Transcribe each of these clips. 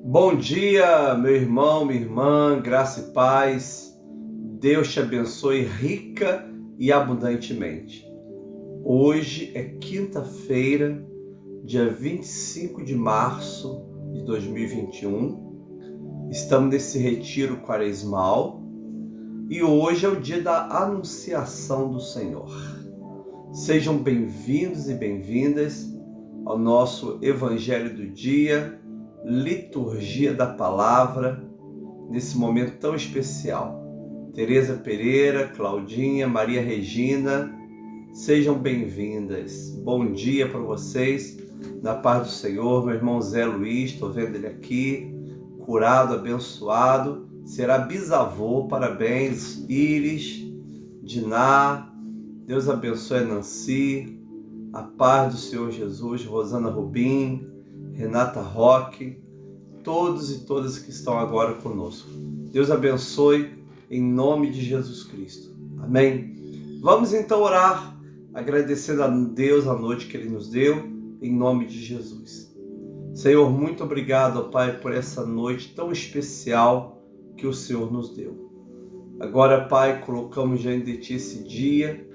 Bom dia, meu irmão, minha irmã, graça e paz. Deus te abençoe rica e abundantemente. Hoje é quinta-feira, dia 25 de março de 2021. Estamos nesse retiro quaresmal e hoje é o dia da anunciação do Senhor. Sejam bem-vindos e bem-vindas ao nosso Evangelho do Dia, Liturgia da Palavra, nesse momento tão especial. Tereza Pereira, Claudinha, Maria Regina, sejam bem-vindas. Bom dia para vocês, na paz do Senhor. Meu irmão Zé Luiz, estou vendo ele aqui, curado, abençoado, será bisavô, parabéns. Iris, Diná, Deus abençoe a Nancy, a paz do Senhor Jesus, Rosana Rubim, Renata Roque, todos e todas que estão agora conosco. Deus abençoe em nome de Jesus Cristo. Amém? Vamos então orar, agradecendo a Deus a noite que Ele nos deu, em nome de Jesus. Senhor, muito obrigado, Pai, por essa noite tão especial que o Senhor nos deu. Agora, Pai, colocamos diante de Ti esse dia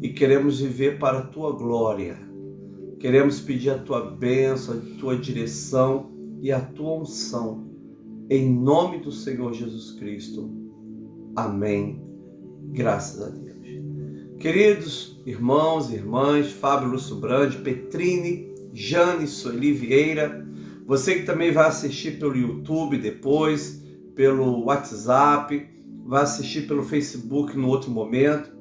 e queremos viver para a Tua glória. Queremos pedir a Tua bênção, a Tua direção e a Tua unção. Em nome do Senhor Jesus Cristo. Amém. Graças a Deus. Queridos irmãos e irmãs, Fábio Lúcio Brandi, Petrine, Jane, Sueli Vieira, você que também vai assistir pelo YouTube depois, pelo WhatsApp, vai assistir pelo Facebook no outro momento,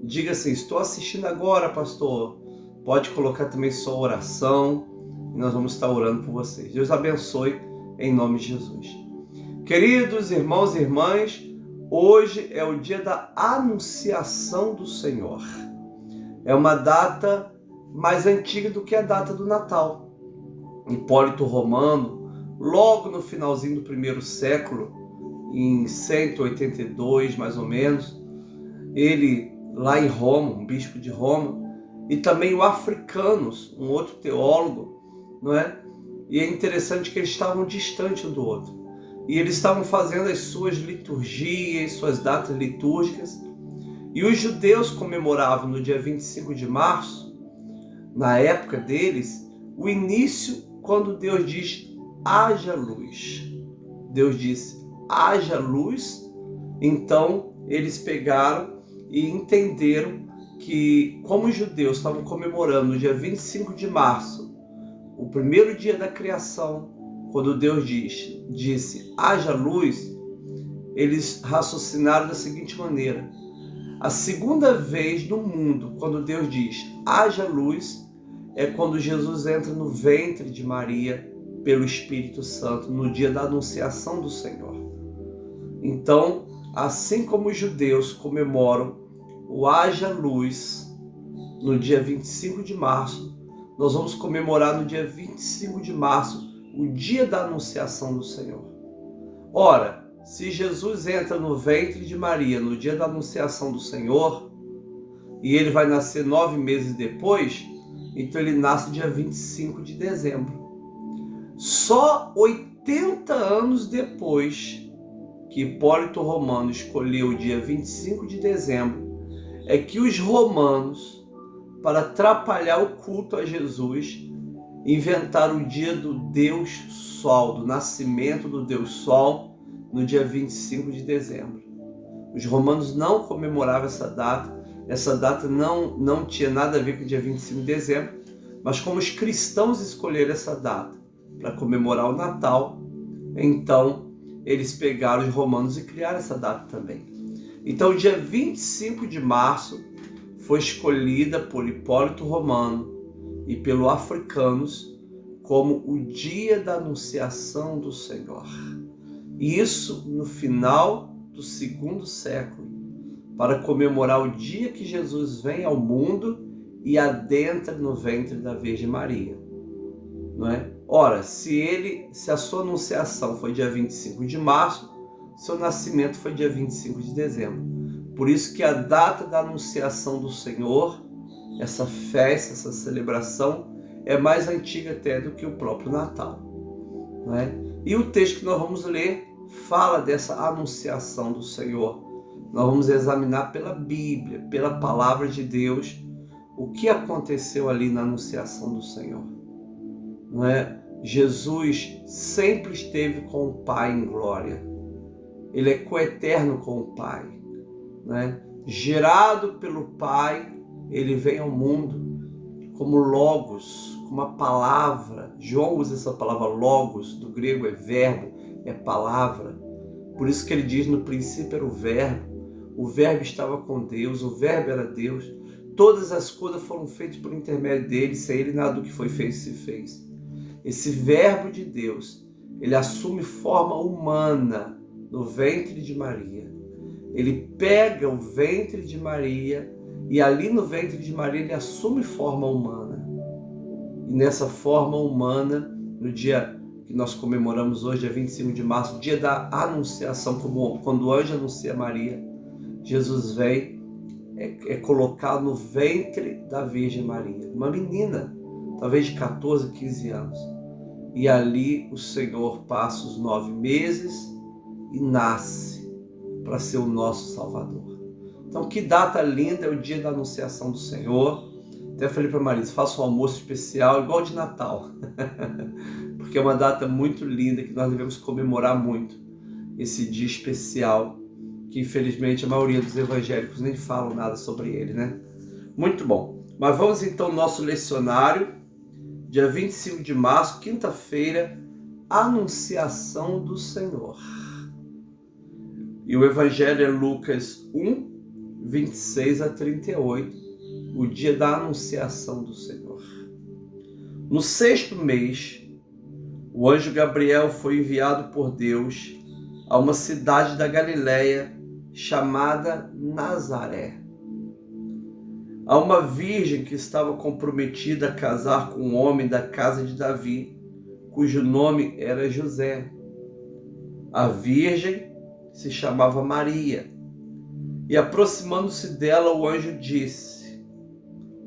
diga assim: estou assistindo agora, pastor. Pode colocar também sua oração e nós vamos estar orando por vocês. Deus abençoe em nome de Jesus. Queridos irmãos e irmãs, hoje é o dia da anunciação do Senhor. É uma data mais antiga do que a data do Natal. Hipólito Romano, logo no finalzinho do primeiro século, em 182 mais ou menos, ele lá em Roma, um bispo de Roma, e também o Africanus, um outro teólogo, não é? E é interessante que eles estavam distantes um do outro. E eles estavam fazendo as suas liturgias, suas datas litúrgicas. E os judeus comemoravam no dia 25 de março, na época deles, o início quando Deus diz: haja luz. Deus disse: haja luz. Então eles pegaram e entenderam que, como os judeus estavam comemorando no dia 25 de março, o primeiro dia da criação, quando Deus disse haja luz, eles raciocinaram da seguinte maneira: a segunda vez no mundo, quando Deus diz haja luz, é quando Jesus entra no ventre de Maria pelo Espírito Santo, no dia da anunciação do Senhor. Então, assim como os judeus comemoram o haja luz no dia 25 de março, nós vamos comemorar no dia 25 de março o dia da anunciação do Senhor. Ora, se Jesus entra no ventre de Maria no dia da anunciação do Senhor, e ele vai nascer 9 meses depois, então ele nasce dia 25 de dezembro. Só 80 anos depois que Hipólito Romano escolheu o dia 25 de dezembro, é que os romanos, para atrapalhar o culto a Jesus, inventaram o dia do Deus Sol, do nascimento do Deus Sol, no dia 25 de dezembro. Os romanos não comemoravam essa data não tinha nada a ver com o dia 25 de dezembro, mas como os cristãos escolheram essa data para comemorar o Natal, então eles pegaram os romanos e criaram essa data também. Então, o dia 25 de março foi escolhida por Hipólito Romano e pelo Africanus como o dia da anunciação do Senhor. Isso no final do segundo século, para comemorar o dia que Jesus vem ao mundo e adentra no ventre da Virgem Maria. Não é? Ora, se a sua anunciação foi dia 25 de março, seu nascimento foi dia 25 de dezembro. Por isso que a data da anunciação do Senhor, essa festa, essa celebração, é mais antiga até do que o próprio Natal. Não é? E o texto que nós vamos ler fala dessa anunciação do Senhor. Nós vamos examinar pela Bíblia, pela palavra de Deus, o que aconteceu ali na anunciação do Senhor. Não é? Jesus sempre esteve com o Pai em glória. Ele é coeterno com o Pai. Não é? Gerado pelo Pai, ele vem ao mundo como Logos, como a palavra. João usa essa palavra Logos, do grego é verbo, é palavra. Por isso que ele diz: no princípio era o verbo estava com Deus, o verbo era Deus. Todas as coisas foram feitas por intermédio dele, sem ele nada do que foi feito se fez. Esse verbo de Deus, ele assume forma humana no ventre de Maria. Ele pega o ventre de Maria e ali no ventre de Maria ele assume forma humana. E nessa forma humana, no dia que nós comemoramos hoje, dia 25 de março, dia da anunciação, quando o anjo anuncia a Maria, Jesus vem, é colocado no ventre da Virgem Maria, uma menina, talvez de 14, 15 anos. E ali o Senhor passa os 9 meses e nasce para ser o nosso Salvador. Então, que data linda é o dia da anunciação do Senhor. Até falei para a Marisa: faça um almoço especial igual de Natal, porque é uma data muito linda que nós devemos comemorar muito, esse dia especial, que infelizmente a maioria dos evangélicos nem falam nada sobre ele, né? Muito bom. Mas vamos então ao nosso lecionário, dia 25 de março, quinta-feira, Anunciação do Senhor. E o evangelho é Lucas 1, 26 a 38, o dia da anunciação do Senhor. No 6º mês, o anjo Gabriel foi enviado por Deus a uma cidade da Galileia chamada Nazaré, a uma virgem que estava comprometida a casar com um homem da casa de Davi, cujo nome era José. A virgem se chamava Maria. E aproximando-se dela, o anjo disse,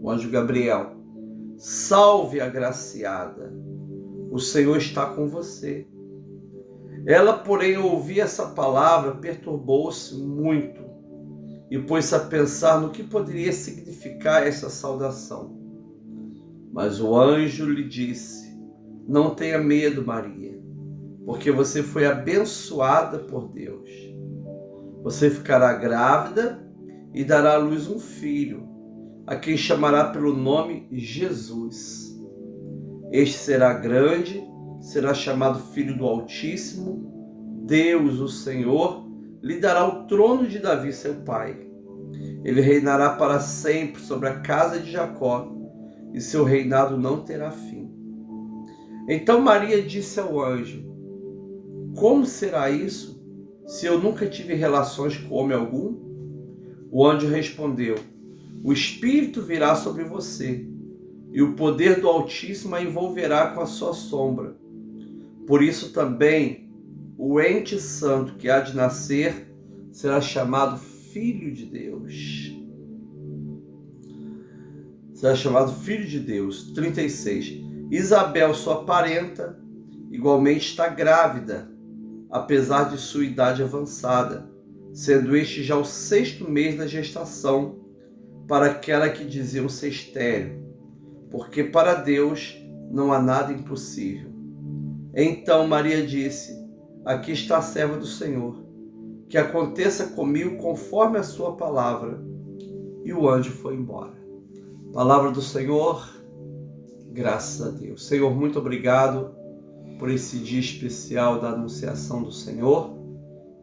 o anjo Gabriel: salve, agraciada, o Senhor está com você. Ela, porém, ao ouvir essa palavra, perturbou-se muito e pôs-se a pensar no que poderia significar essa saudação. Mas o anjo lhe disse: não tenha medo, Maria, porque você foi abençoada por Deus. Você ficará grávida e dará à luz um filho, a quem chamará pelo nome Jesus. Este será grande, será chamado Filho do Altíssimo. Deus, o Senhor, lhe dará o trono de Davi, seu pai. Ele reinará para sempre sobre a casa de Jacó, e seu reinado não terá fim. Então Maria disse ao anjo: como será isso, se eu nunca tive relações com homem algum? O anjo respondeu: o Espírito virá sobre você, e o poder do Altíssimo a envolverá com a sua sombra. Por isso também o ente santo que há de nascer será chamado Filho de Deus. Será chamado Filho de Deus. 36. Isabel, sua parenta, igualmente está grávida, apesar de sua idade avançada, sendo este já o 6º mês da gestação, para aquela que diziam ser estéril, porque para Deus não há nada impossível. Então Maria disse: aqui está a serva do Senhor, que aconteça comigo conforme a sua palavra. E o anjo foi embora. Palavra do Senhor, graças a Deus. Senhor, muito obrigado por esse dia especial da anunciação do Senhor.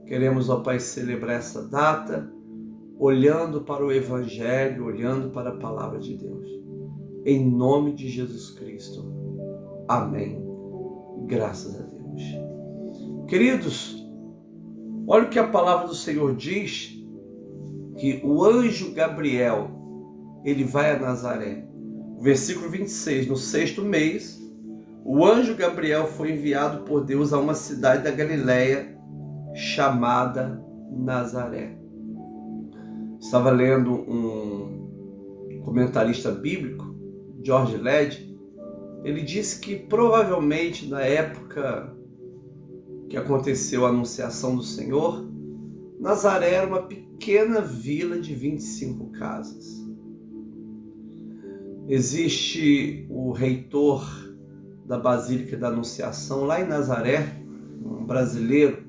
Queremos, ó Pai, celebrar essa data, olhando para o Evangelho, olhando para a palavra de Deus. Em nome de Jesus Cristo. Amém. Graças a Deus. Queridos, olha o que a palavra do Senhor diz, que o anjo Gabriel, ele vai a Nazaré. Versículo 26, no 6º mês, o anjo Gabriel foi enviado por Deus a uma cidade da Galileia chamada Nazaré. Estava lendo um comentarista bíblico, George Led. Ele disse que provavelmente na época que aconteceu a anunciação do Senhor, Nazaré era uma pequena vila de 25 casas. Existe o reitor da Basílica da Anunciação lá em Nazaré, um brasileiro,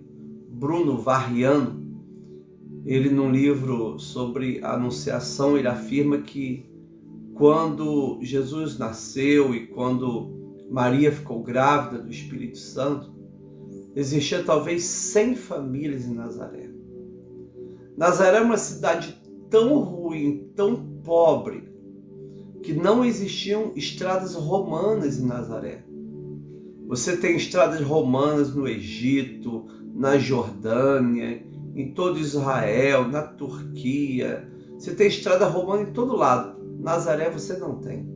Bruno Varriano. Ele, num livro sobre a Anunciação, ele afirma que quando Jesus nasceu e quando Maria ficou grávida do Espírito Santo, existia talvez 100 famílias em Nazaré. Nazaré é uma cidade tão ruim, tão pobre, que não existiam estradas romanas em Nazaré. Você tem estradas romanas no Egito, na Jordânia, em todo Israel, na Turquia. Você tem estrada romana em todo lado. Nazaré você não tem.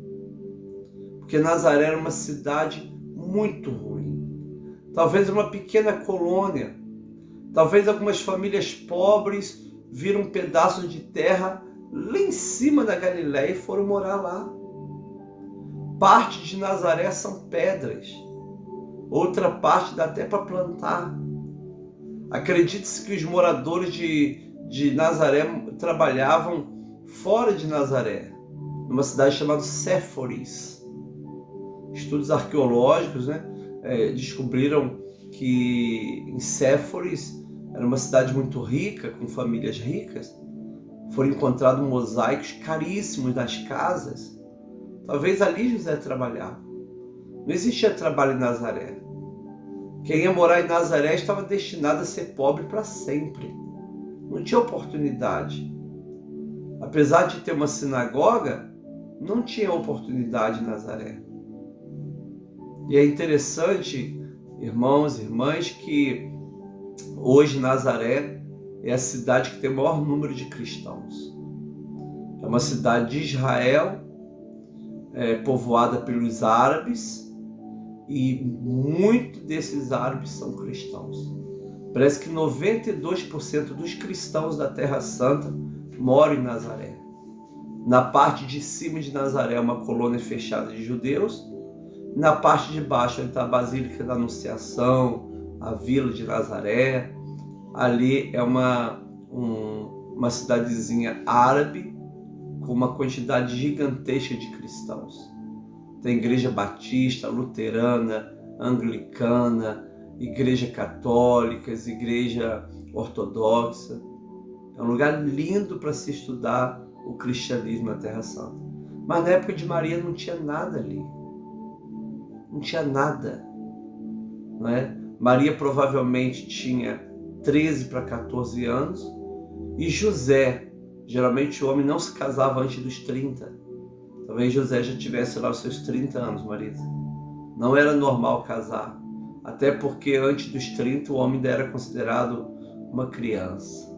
Porque Nazaré era uma cidade muito ruim. Talvez uma pequena colônia. Talvez algumas famílias pobres viram um pedaço de terra lá em cima da Galileia e foram morar lá. Parte de Nazaré são pedras. Outra parte dá até para plantar. Acredite-se que os moradores de Nazaré trabalhavam fora de Nazaré, numa cidade chamada Séforis. Estudos arqueológicos, descobriram que em Séforis era uma cidade muito rica, com famílias ricas. Foram encontrados mosaicos caríssimos nas casas. Talvez ali José trabalhava. Não existia trabalho em Nazaré. Quem ia morar em Nazaré estava destinado a ser pobre para sempre. Não tinha oportunidade. Apesar de ter uma sinagoga, não tinha oportunidade em Nazaré. E é interessante, irmãos e irmãs, que hoje Nazaré é a cidade que tem o maior número de cristãos. É uma cidade de Israel, povoada pelos árabes, e muitos desses árabes são cristãos. Parece que 92% dos cristãos da Terra Santa moram em Nazaré. Na parte de cima de Nazaré é uma colônia fechada de judeus. Na parte de baixo está a Basílica da Anunciação, a Vila de Nazaré. Ali é uma cidadezinha árabe com uma quantidade gigantesca de cristãos. Tem igreja batista, luterana, anglicana, igreja católica, igreja ortodoxa. É um lugar lindo para se estudar o cristianismo na Terra Santa. Mas na época de Maria não tinha nada ali. Não tinha nada. Não é? Maria provavelmente tinha 13 para 14 anos. E José, geralmente o homem não se casava antes dos 30. Talvez José já tivesse lá os seus 30 anos, marido. Não era normal casar. Até porque antes dos 30 o homem ainda era considerado uma criança.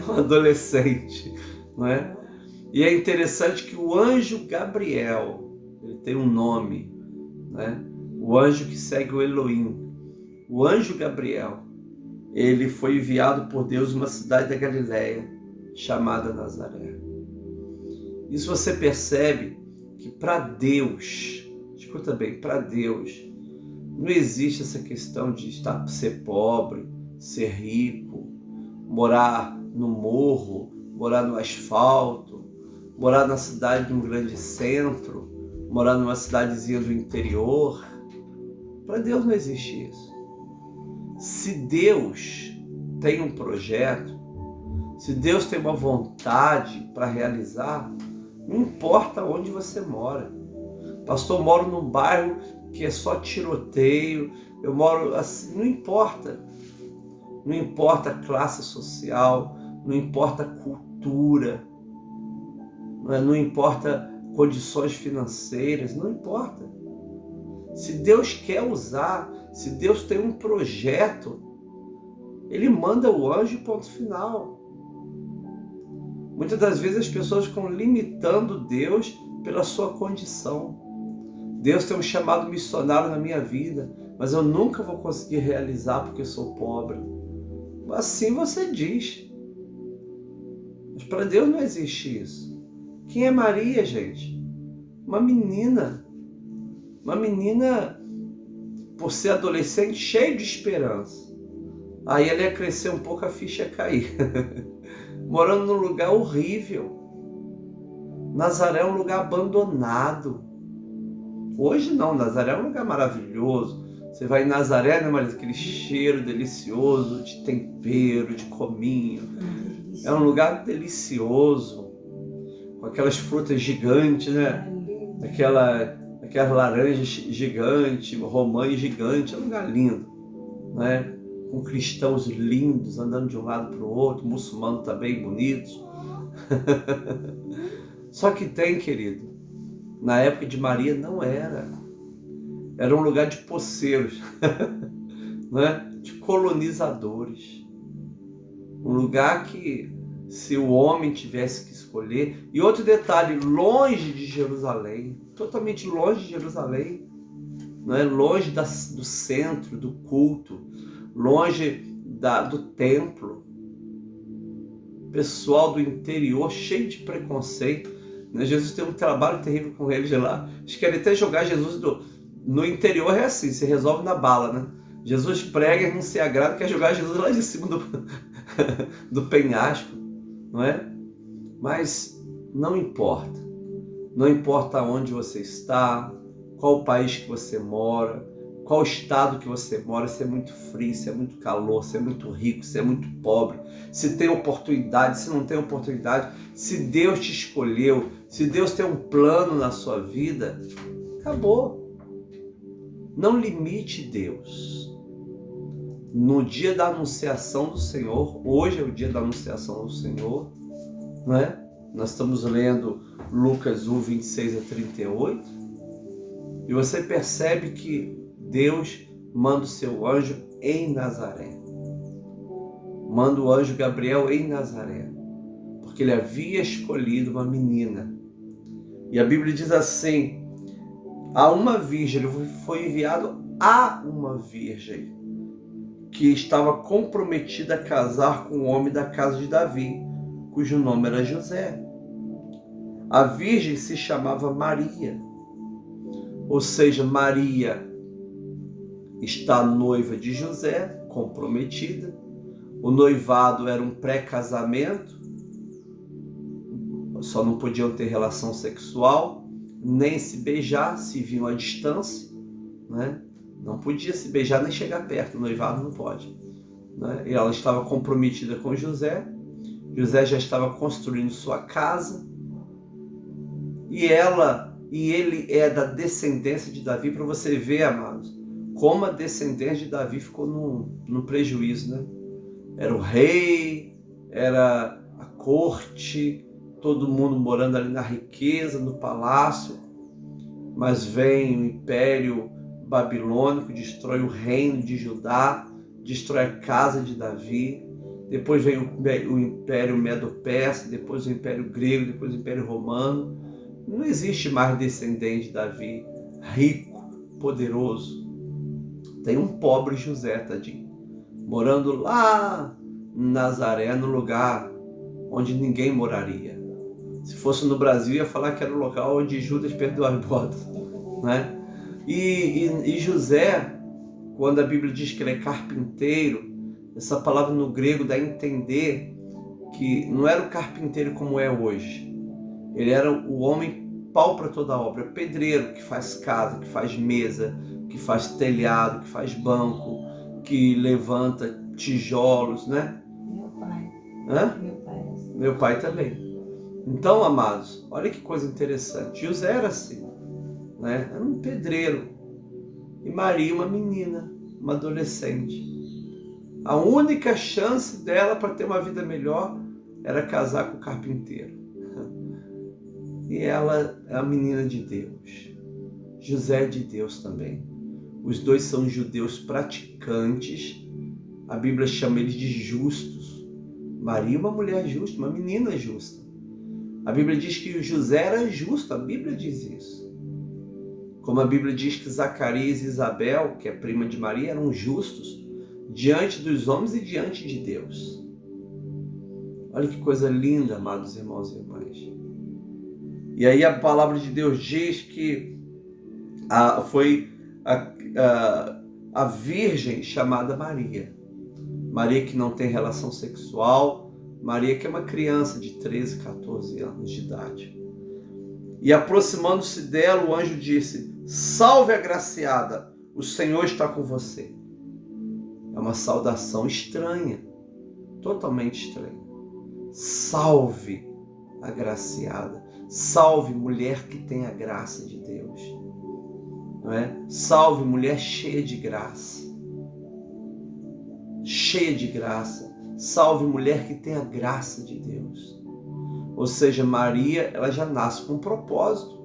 Um adolescente, não é? E é interessante que o anjo Gabriel, ele tem um nome, né? O anjo que segue o Elohim. O anjo Gabriel, ele foi enviado por Deus numa cidade da Galileia chamada Nazaré. Isso você percebe que para Deus, escuta bem, para Deus, não existe essa questão de ser pobre, ser rico, morar no morro, morar no asfalto, morar na cidade de um grande centro, morar numa cidadezinha do interior. Para Deus não existe isso. Se Deus tem um projeto, se Deus tem uma vontade para realizar, não importa onde você mora. Pastor, eu moro num bairro que é só tiroteio, eu moro assim, não importa. Não importa a classe social, não importa a cultura, não importa condições financeiras, não importa. Se Deus quer usar, se Deus tem um projeto, Ele manda o anjo, ponto final. Muitas das vezes as pessoas ficam limitando Deus pela sua condição. Deus tem um chamado missionário na minha vida, mas eu nunca vou conseguir realizar porque eu sou pobre. Assim você diz. Mas para Deus não existe isso. Quem é Maria, gente? Uma menina por ser adolescente, cheio de esperança. Aí ele ia crescer um pouco, a ficha ia cair. Morando num lugar horrível. Nazaré é um lugar abandonado. Hoje não, Nazaré é um lugar maravilhoso. Você vai em Nazaré, né, Marisa? Aquele cheiro delicioso de tempero, de cominho. É um lugar delicioso, com aquelas frutas gigantes, né? Aquelas laranjas gigantes, romãs gigantes. É um lugar lindo, né? Com cristãos lindos andando de um lado para o outro, muçulmanos também bonitos. Só que tem, querido, na época de Maria não era. Era um lugar de poceiros, né? De colonizadores. Um lugar que, se o homem tivesse que escolher... E outro detalhe, longe de Jerusalém, totalmente longe de Jerusalém, né? Longe do centro, do culto, longe do templo. Pessoal do interior cheio de preconceito, né? Jesus tem um trabalho terrível com eles lá. Eles querem até jogar Jesus no interior. É assim, se resolve na bala, né? Jesus prega e não se agrada, quer jogar Jesus lá de cima do penhasco, não é? Mas não importa. Não importa onde você está, qual país que você mora, qual estado que você mora, se é muito frio, se é muito calor, se é muito rico, se é muito pobre, se tem oportunidade, se não tem oportunidade, se Deus te escolheu, se Deus tem um plano na sua vida, acabou. Não limite Deus. No dia da anunciação do Senhor, hoje é o dia da anunciação do Senhor, não é? Nós estamos lendo Lucas 1, 26 a 38, e você percebe que Deus manda o seu anjo em Nazaré. Manda o anjo Gabriel em Nazaré, porque ele havia escolhido uma menina. E a Bíblia diz assim, a uma virgem, ele foi enviado a uma virgem que estava comprometida a casar com um homem da casa de Davi, cujo nome era José. A virgem se chamava Maria, ou seja, Maria está noiva de José, comprometida. O noivado era um pré-casamento, só não podiam ter relação sexual, nem se beijar, se viam à distância, né? Não podia se beijar nem chegar perto, o noivado não pode, né? E ela estava comprometida com José, José já estava construindo sua casa, e ele é da descendência de Davi, para você ver, amados, como a descendência de Davi ficou no prejuízo, né? Era o rei, era a corte, todo mundo morando ali na riqueza, no palácio, mas vem o império babilônico, destrói o reino de Judá, destrói a casa de Davi, depois vem o império medo-persa, depois o império grego, depois o império romano. Não existe mais descendente de Davi, rico, poderoso. Tem um pobre José, tadinho, morando lá em Nazaré, no lugar onde ninguém moraria. Se fosse no Brasil, ia falar que era o local onde Judas perdeu as botas, né? E José, quando a Bíblia diz que ele é carpinteiro, essa palavra no grego dá a entender que não era o carpinteiro como é hoje. Ele era o homem pau para toda a obra, pedreiro, que faz casa, que faz mesa, que faz telhado, que faz banco, que levanta tijolos, né? Meu pai. Hã? Meu pai. Meu pai também. Então, amados, olha que coisa interessante. José era assim, né? Era um pedreiro. E Maria, uma menina, uma adolescente. A única chance dela para ter uma vida melhor era casar com o carpinteiro. E ela é a menina de Deus. José é de Deus também. Os dois são judeus praticantes. A Bíblia chama eles de justos. Maria é uma mulher justa, uma menina justa. A Bíblia diz que José era justo, a Bíblia diz isso. Como a Bíblia diz que Zacarias e Isabel, que é prima de Maria, eram justos diante dos homens e diante de Deus. Olha que coisa linda, amados irmãos e irmãs. E aí a palavra de Deus diz que a virgem chamada Maria. Maria que não tem relação sexual, Maria que é uma criança de 13, 14 anos de idade. E aproximando-se dela, o anjo disse: salve agraciada, o Senhor está com você. É uma saudação estranha, totalmente estranha. Salve agraciada, salve mulher que tem a graça de Deus. Não é? Salve mulher cheia de graça. Cheia de graça. Salve mulher que tem a graça de Deus. Ou seja, Maria, ela já nasce com um propósito.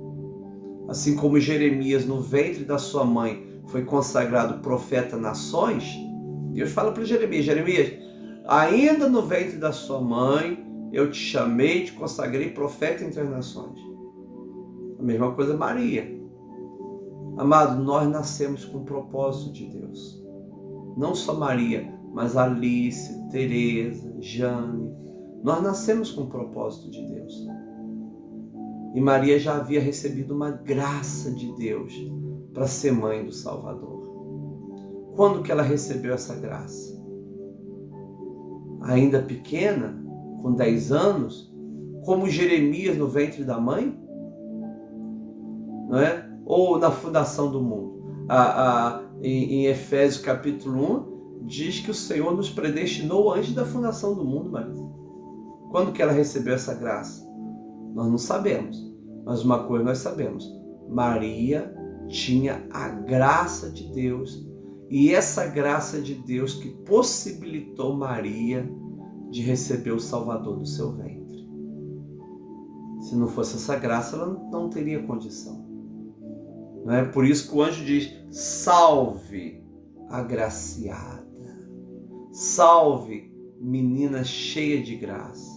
Assim como Jeremias, no ventre da sua mãe, foi consagrado profeta nações, Deus fala para Jeremias: Jeremias, ainda no ventre da sua mãe, eu te chamei, te consagrei profeta entre as nações. A mesma coisa Maria. Amado, nós nascemos com o propósito de Deus. Não só Maria, mas Alice, Teresa, Jane. Nós nascemos com o propósito de Deus. E Maria já havia recebido uma graça de Deus para ser mãe do Salvador. Quando que ela recebeu essa graça? Ainda pequena, com 10 anos, como Jeremias no ventre da mãe? Não é? Ou na fundação do mundo? Em Efésios capítulo 1, diz que o Senhor nos predestinou antes da fundação do mundo, Maria. Quando que ela recebeu essa graça? Nós não sabemos, mas uma coisa nós sabemos: Maria tinha a graça de Deus, e essa graça de Deus que possibilitou Maria de receber o Salvador do seu ventre. Se não fosse essa graça, ela não teria condição. Não é? Por isso que o anjo diz: salve agraciada, salve menina cheia de graça.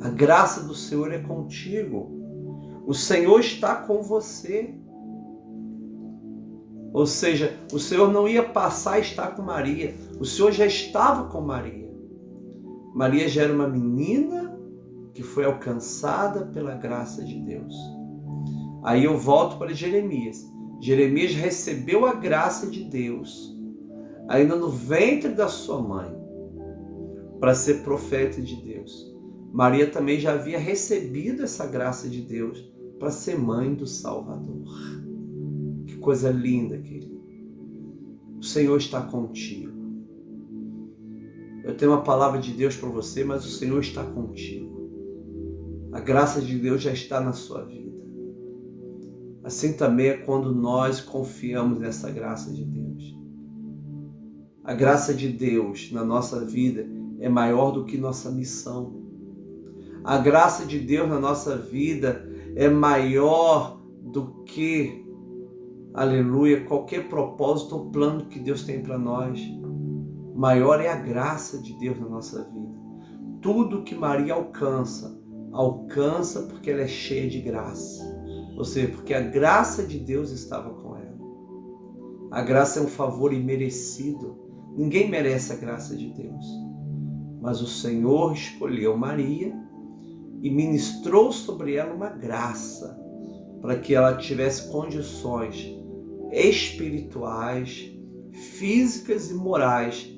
A graça do Senhor é contigo. O Senhor está com você. Ou seja, o Senhor não ia passar a estar com Maria. O Senhor já estava com Maria. Maria já era uma menina que foi alcançada pela graça de Deus. Aí eu volto para Jeremias. Jeremias recebeu a graça de Deus, ainda no ventre da sua mãe, para ser profeta de Deus. Maria também já havia recebido essa graça de Deus para ser mãe do Salvador. Que coisa linda, querido. O Senhor está contigo. Eu tenho uma palavra de Deus para você, mas o Senhor está contigo. A graça de Deus já está na sua vida. Assim também é quando nós confiamos nessa graça de Deus. A graça de Deus na nossa vida é maior do que nossa missão. A graça de Deus na nossa vida é maior do que, aleluia, qualquer propósito ou plano que Deus tem para nós. Maior é a graça de Deus na nossa vida. Tudo que Maria alcança porque ela é cheia de graça. Ou seja, porque a graça de Deus estava com ela. A graça é um favor imerecido. Ninguém merece a graça de Deus. Mas o Senhor escolheu Maria e ministrou sobre ela uma graça para que ela tivesse condições espirituais, físicas e morais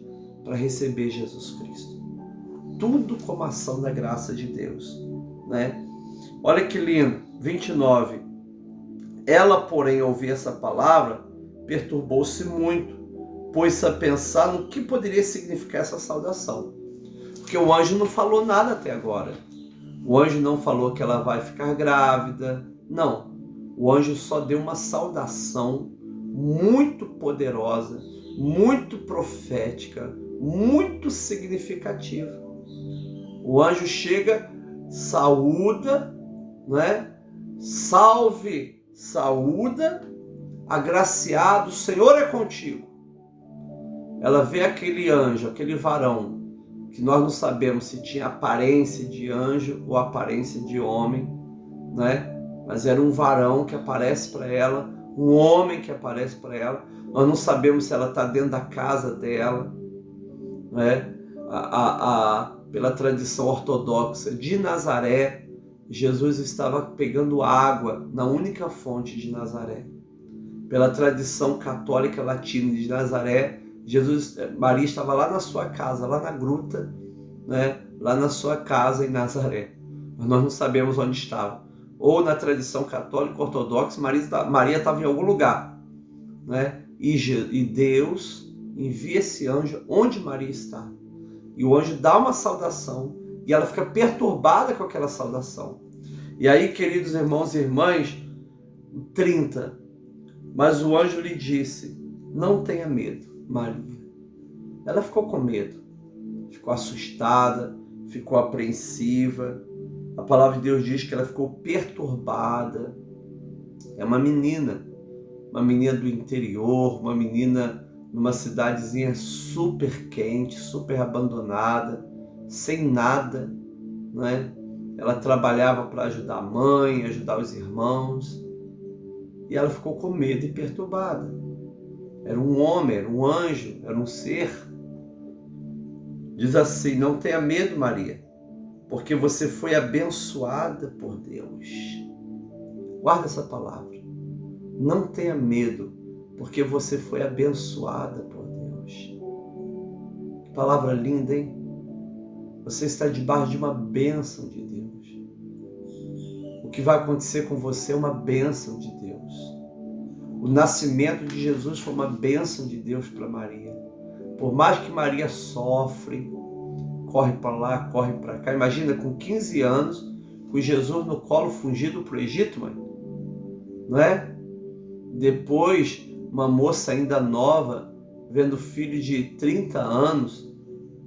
para receber Jesus Cristo. Tudo como ação da graça de Deus, né? Olha que lindo, 29. Ela, porém, ao ouvir essa palavra, perturbou-se muito, pôs-se a pensar no que poderia significar essa saudação. Porque o anjo não falou nada até agora. O anjo não falou que ela vai ficar grávida. Não. O anjo só deu uma saudação muito poderosa, muito profética, muito significativa. O anjo chega, saúda, né? Salve, saúda, agraciado, o Senhor é contigo. Ela vê aquele anjo, aquele varão, que nós não sabemos se tinha aparência de anjo ou aparência de homem, né? Mas era um varão que aparece para ela, um homem que aparece para ela. Nós não sabemos se ela está dentro da casa dela, né? Pela tradição ortodoxa de Nazaré, Jesus estava pegando água na única fonte de Nazaré. Pela tradição católica latina de Nazaré, Maria estava lá na sua casa, lá na gruta, né? Lá na sua casa em Nazaré. Mas nós não sabemos onde estava. Ou na tradição católica ortodoxa, Maria estava em algum lugar, né? E Deus envia esse anjo onde Maria está. E o anjo dá uma saudação e ela fica perturbada com aquela saudação. E aí, queridos irmãos e irmãs, 30. Mas o anjo lhe disse: não tenha medo, Maria. Ela ficou com medo, ficou assustada, ficou apreensiva. A palavra de Deus diz que ela ficou perturbada. É uma menina do interior, uma menina numa cidadezinha super quente, super abandonada, sem nada, né? Ela trabalhava para ajudar a mãe, ajudar os irmãos, e ela ficou com medo e perturbada. Era um homem, era um anjo, era um ser. Diz assim: não tenha medo, Maria, porque você foi abençoada por Deus. Guarda essa palavra. Não tenha medo, porque você foi abençoada por Deus. Que palavra linda, hein? Você está debaixo de uma bênção de Deus. O que vai acontecer com você é uma bênção de Deus. O nascimento de Jesus foi uma bênção de Deus para Maria. Por mais que Maria sofre, corre para lá, corre para cá. Imagina, com 15 anos, com Jesus no colo, fugido para o Egito, mãe. Não é? Depois, uma moça ainda nova, vendo filho de 30 anos,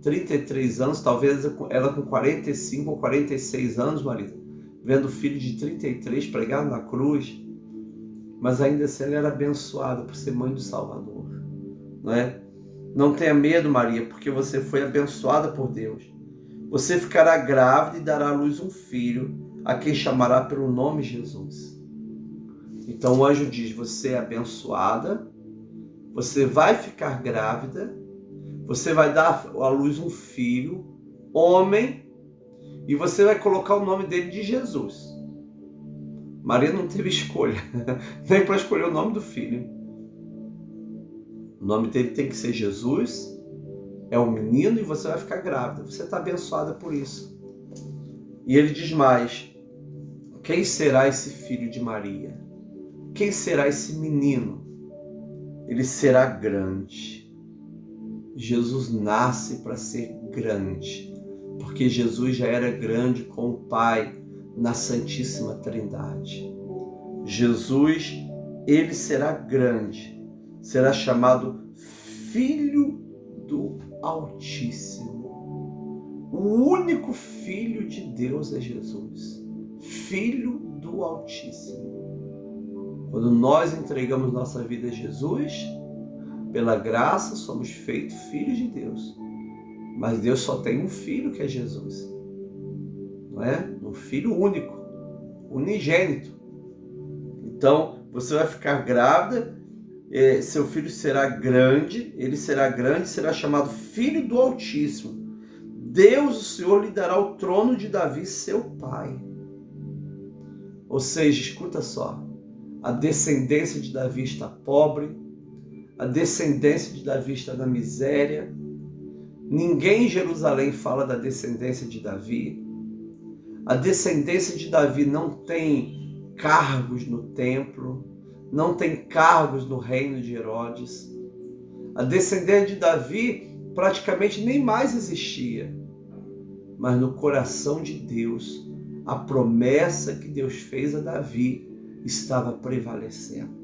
33 anos, talvez ela com 45 ou 46 anos, marido, vendo filho de 33 pregar na cruz, mas ainda assim ela era abençoada por ser mãe do Salvador, não é? Não tenha medo, Maria, porque você foi abençoada por Deus. Você ficará grávida e dará à luz um filho, a quem chamará pelo nome Jesus. Então o anjo diz: você é abençoada, você vai ficar grávida, você vai dar à luz um filho, homem, e você vai colocar o nome dele de Jesus. Maria não teve escolha, nem para escolher o nome do filho. O nome dele tem que ser Jesus, é um menino, e você vai ficar grávida. Você está abençoada por isso. E ele diz mais: quem será esse filho de Maria? Quem será esse menino? Ele será grande. Jesus nasce para ser grande, porque Jesus já era grande com o Pai na Santíssima Trindade. Jesus, ele será grande, será chamado Filho do Altíssimo. O único Filho de Deus é Jesus, Filho do Altíssimo. Quando nós entregamos nossa vida a Jesus, pela graça somos feitos filhos de Deus. Mas Deus só tem um filho, que é Jesus. Não é? Um filho único, unigênito. Então, você vai ficar grávida, seu filho será grande, ele será grande, será chamado Filho do Altíssimo. Deus, o Senhor, lhe dará o trono de Davi, seu pai. Ou seja, escuta só, a descendência de Davi está pobre, a descendência de Davi está na miséria. Ninguém em Jerusalém fala da descendência de Davi. A descendência de Davi não tem cargos no templo, não tem cargos no reino de Herodes. A descendência de Davi praticamente nem mais existia. Mas no coração de Deus, a promessa que Deus fez a Davi estava prevalecendo.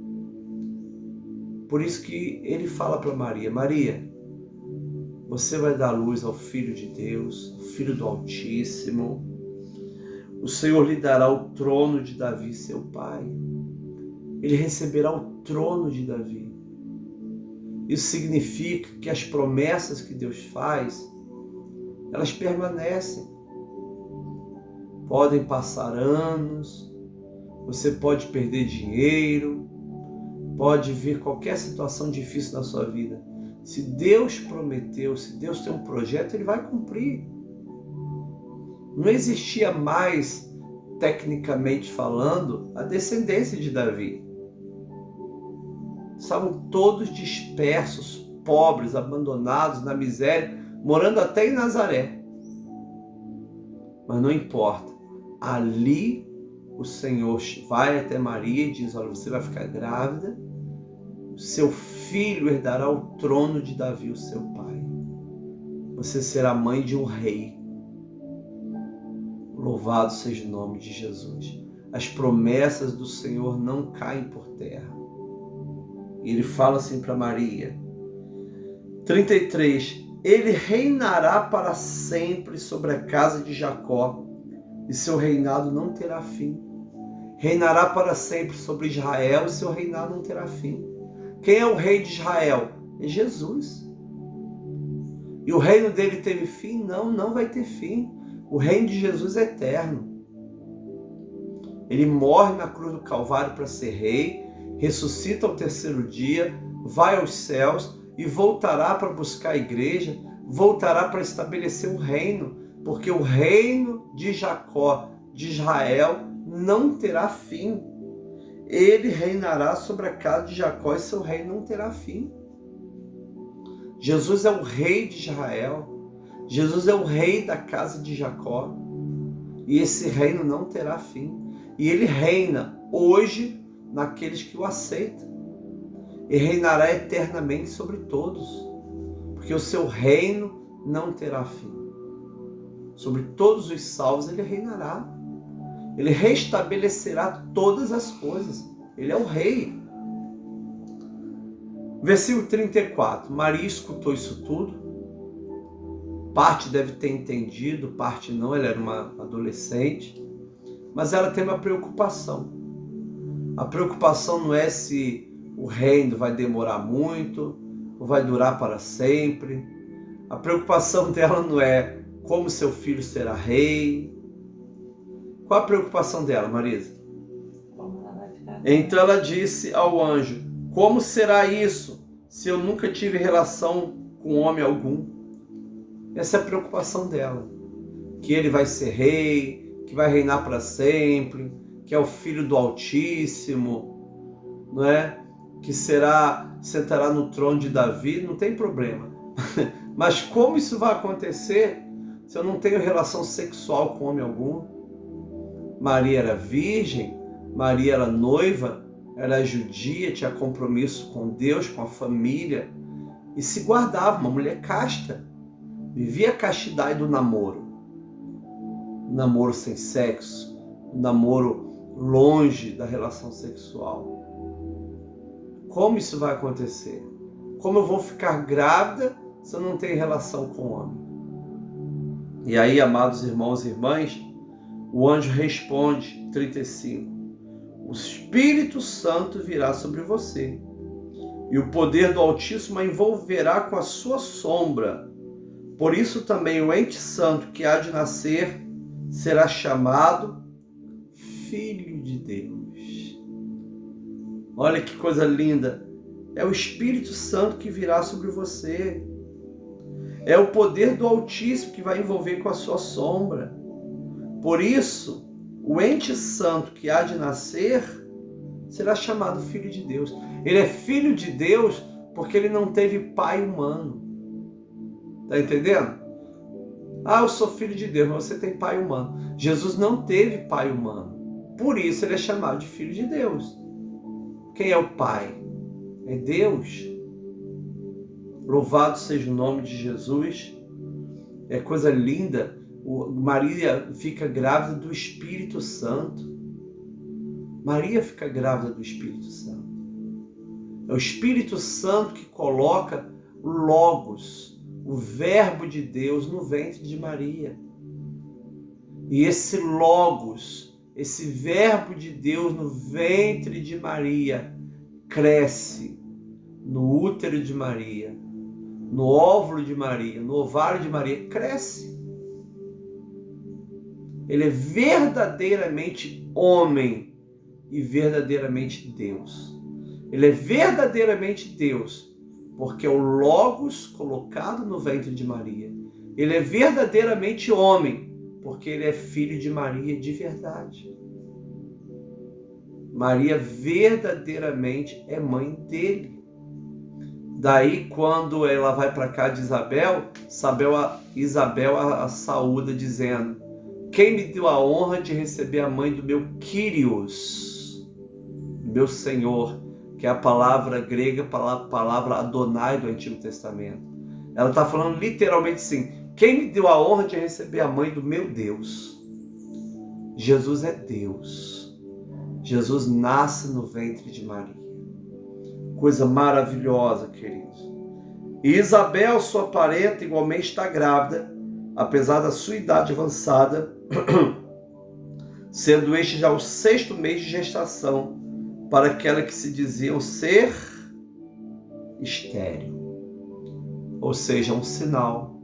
Por isso que ele fala para Maria: Maria, você vai dar luz ao Filho de Deus, o Filho do Altíssimo. O Senhor lhe dará o trono de Davi, seu pai. Ele receberá o trono de Davi. Isso significa que as promessas que Deus faz, elas permanecem. Podem passar anos, você pode perder dinheiro, pode vir qualquer situação difícil na sua vida. Se Deus prometeu, se Deus tem um projeto, Ele vai cumprir. Não existia mais, tecnicamente falando, a descendência de Davi. estavam todos dispersos, pobres, abandonados, na miséria, morando até em Nazaré. Mas não importa. Ali o Senhor vai até Maria e diz: olha, você vai ficar grávida, seu filho herdará o trono de Davi, o seu pai. Você será mãe de um rei. Louvado seja o nome de Jesus. As promessas do Senhor não caem por terra. E ele fala assim para Maria, 33, ele reinará para sempre sobre a casa de Jacó, e seu reinado não terá fim. Reinará para sempre sobre Israel, e seu reinado não terá fim. Quem é o rei de Israel? É Jesus. E o reino dele teve fim? Não, não vai ter fim. O reino de Jesus é eterno. Ele morre na cruz do Calvário para ser rei, ressuscita ao terceiro dia, vai aos céus e voltará para buscar a igreja, voltará para estabelecer um reino, porque o reino de Jacó, de Israel, não terá fim. Ele reinará sobre a casa de Jacó e seu reino não terá fim. Jesus é o rei de Israel. Jesus é o rei da casa de Jacó. E esse reino não terá fim. E ele reina hoje naqueles que o aceitam. E reinará eternamente sobre todos. Porque o seu reino não terá fim. Sobre todos os salvos ele reinará. Ele restabelecerá todas as coisas. Ele é o rei. Versículo 34. Maria escutou isso tudo. Parte deve ter entendido, parte não. Ela era uma adolescente. Mas ela tem uma preocupação. A preocupação não é se o reino vai demorar muito ou vai durar para sempre. A preocupação dela não é como seu filho será rei. Qual a preocupação dela, Marisa? Como ela vai ficar? Então ela disse ao anjo: como será isso, se eu nunca tive relação com homem algum? Essa é a preocupação dela. Que ele vai ser rei, que vai reinar para sempre, que é o filho do Altíssimo, não é? Que sentará no trono de Davi, não tem problema. Mas como isso vai acontecer se eu não tenho relação sexual com homem algum? Maria era virgem, Maria era noiva, era judia, tinha compromisso com Deus, com a família, e se guardava, uma mulher casta, vivia a castidade do namoro. Namoro sem sexo, namoro longe da relação sexual. Como isso vai acontecer? Como eu vou ficar grávida se eu não tenho relação com o homem? E aí, amados irmãos e irmãs, o anjo responde, 35, o Espírito Santo virá sobre você, e o poder do Altíssimo a envolverá com a sua sombra. Por isso também o ente santo que há de nascer será chamado Filho de Deus. Olha que coisa linda! É o Espírito Santo que virá sobre você. É o poder do Altíssimo que vai envolver com a sua sombra. Por isso, o ente santo que há de nascer será chamado Filho de Deus. Ele é Filho de Deus porque ele não teve pai humano. Está entendendo? Ah, eu sou filho de Deus, mas você tem pai humano. Jesus não teve pai humano. Por isso ele é chamado de Filho de Deus. Quem é o pai? É Deus. Louvado seja o nome de Jesus. É coisa linda. Maria fica grávida do Espírito Santo. Maria fica grávida do Espírito Santo. É o Espírito Santo que coloca o Logos, o Verbo de Deus, no ventre de Maria. E esse Logos, esse Verbo de Deus no ventre de Maria, cresce no útero de Maria, no óvulo de Maria, no ovário de Maria, cresce. Ele é verdadeiramente homem e verdadeiramente Deus. Ele é verdadeiramente Deus, porque é o Logos colocado no ventre de Maria. Ele é verdadeiramente homem, porque ele é filho de Maria de verdade. Maria verdadeiramente é mãe dele. Daí, quando ela vai para cá de Isabel a saúda dizendo: quem me deu a honra de receber a mãe do meu Kyrios, meu Senhor, que é a palavra grega, a palavra Adonai do Antigo Testamento. Ela está falando literalmente assim: quem me deu a honra de receber a mãe do meu Deus? Jesus é Deus. Jesus nasce no ventre de Maria. Coisa maravilhosa, queridos. E Isabel, sua parenta, igualmente está grávida, apesar da sua idade avançada, sendo este já o 6º mês de gestação para aquela que se diziam ser estéril. Ou seja, um sinal.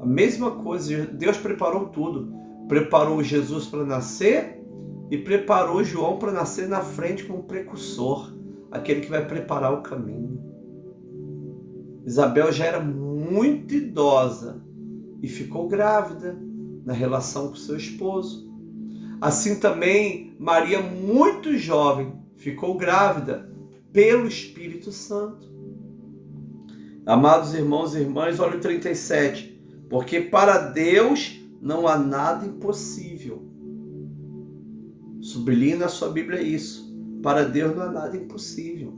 A mesma coisa, Deus preparou tudo. Preparou Jesus para nascer e preparou João para nascer na frente como precursor, aquele que vai preparar o caminho. Isabel já era muito idosa e ficou grávida na relação com seu esposo. Assim também Maria, muito jovem, ficou grávida pelo Espírito Santo. Amados irmãos e irmãs, olha o 37. Porque para Deus não há nada impossível. Sublinhe na sua Bíblia isso. Para Deus não há nada impossível.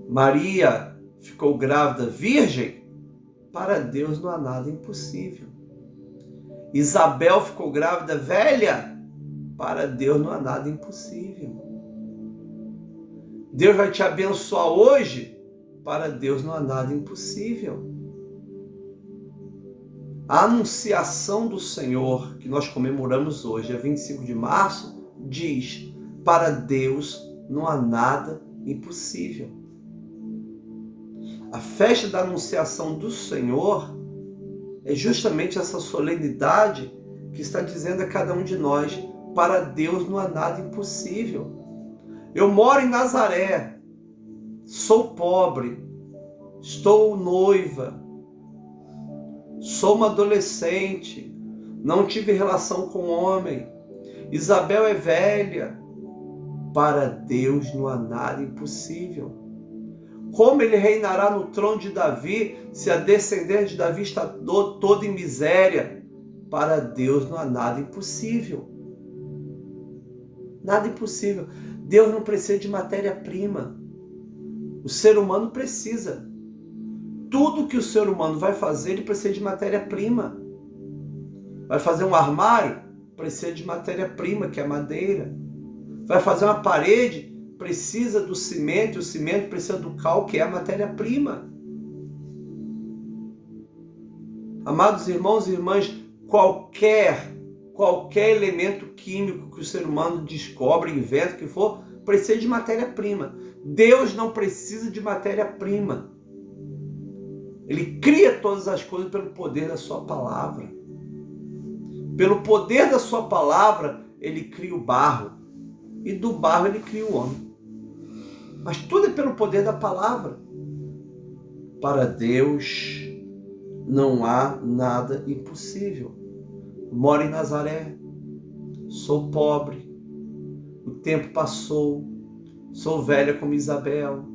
Maria ficou grávida virgem. Para Deus não há nada impossível. Isabel ficou grávida velha. Para Deus não há nada impossível. Deus vai te abençoar hoje. Para Deus não há nada impossível. A anunciação do Senhor, que nós comemoramos hoje, dia 25 de março, diz: para Deus não há nada impossível. A festa da anunciação do Senhor é justamente essa solenidade que está dizendo a cada um de nós: para Deus não há nada impossível. Eu moro em Nazaré, sou pobre, estou noiva, sou uma adolescente, não tive relação com homem. Isabel é velha. Para Deus não há nada impossível. Como ele reinará no trono de Davi, se a descendente de Davi está toda em miséria? Para Deus não há nada impossível. Nada impossível. Deus não precisa de matéria-prima. O ser humano precisa. Tudo que o ser humano vai fazer, ele precisa de matéria-prima. Vai fazer um armário? Precisa de matéria-prima, que é madeira. Vai fazer uma parede? Precisa do cimento, e o cimento precisa do cal, que é a matéria-prima. Amados irmãos e irmãs, qualquer elemento químico que o ser humano descobre, inventa, que for, precisa de matéria-prima. Deus não precisa de matéria-prima. Ele cria todas as coisas pelo poder da sua palavra. Pelo poder da sua palavra, ele cria o barro. E do barro ele cria o homem. Mas tudo é pelo poder da palavra. Para Deus não há nada impossível. Moro em Nazaré. Sou pobre. O tempo passou. Sou velha como Isabel.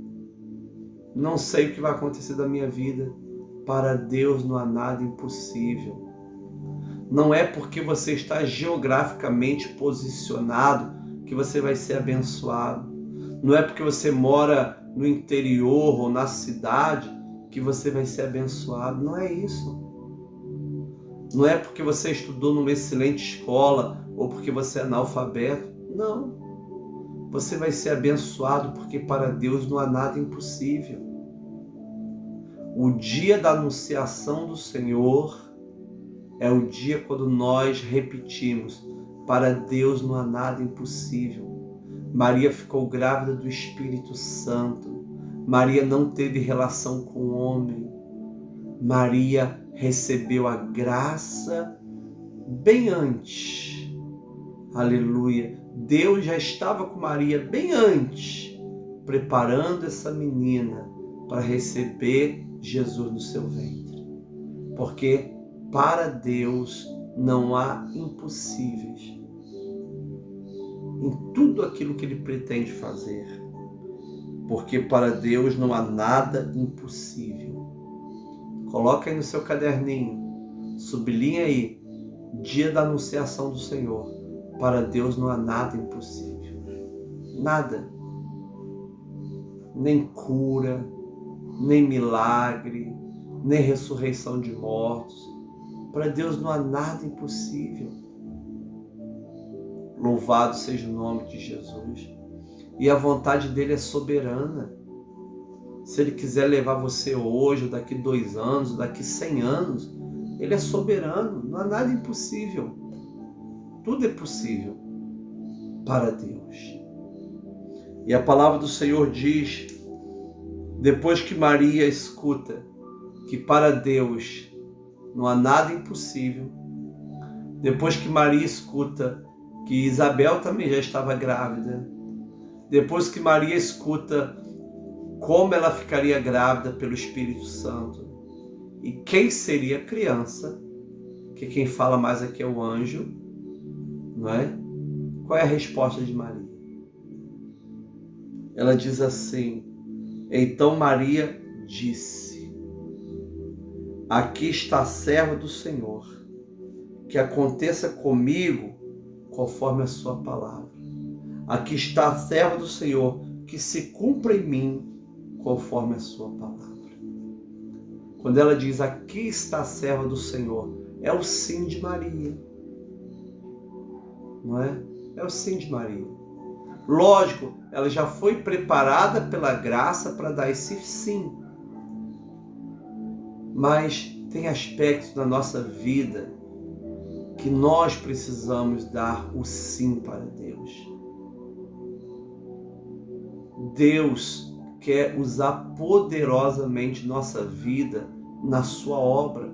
Não sei o que vai acontecer da minha vida. Para Deus não há nada impossível. Não é porque você está geograficamente posicionado que você vai ser abençoado. Não é porque você mora no interior ou na cidade que você vai ser abençoado. Não é isso. Não é porque você estudou numa excelente escola ou porque você é analfabeto. Não. Você vai ser abençoado porque para Deus não há nada impossível. O dia da anunciação do Senhor é o dia quando nós repetimos: para Deus não há nada impossível. Maria ficou grávida do Espírito Santo. Maria não teve relação com o homem. Maria recebeu a graça bem antes. Aleluia. Deus já estava com Maria bem antes, preparando essa menina para receber Jesus no seu ventre. Porque para Deus não há impossíveis. em tudo aquilo que Ele pretende fazer. Porque para Deus não há nada impossível. Coloca aí no seu caderninho, sublinha aí, dia da anunciação do Senhor. Para Deus não há nada impossível. Nada. Nem cura, nem milagre, nem ressurreição de mortos. Para Deus não há nada impossível. Louvado seja o nome de Jesus. E a vontade dele é soberana. Se ele quiser levar você hoje, ou daqui 2 anos, ou daqui 100 anos, ele é soberano. Não há nada impossível. Tudo é possível para Deus. E a palavra do Senhor diz, depois que Maria escuta que para Deus não há nada impossível, depois que Maria escuta que Isabel também já estava grávida, depois que Maria escuta como ela ficaria grávida pelo Espírito Santo e quem seria a criança, que quem fala mais aqui é o anjo, não é? Qual é a resposta de Maria? Ela diz assim, então Maria disse, aqui está a serva do Senhor, que aconteça comigo conforme a sua palavra. Aqui está a serva do Senhor, que se cumpra em mim conforme a sua palavra. Quando ela diz, aqui está a serva do Senhor, é o sim de Maria. Não é? É o sim de Maria. Lógico, ela já foi preparada pela graça para dar esse sim. Mas tem aspectos da nossa vida que nós precisamos dar o sim para Deus. Deus quer usar poderosamente nossa vida na sua obra.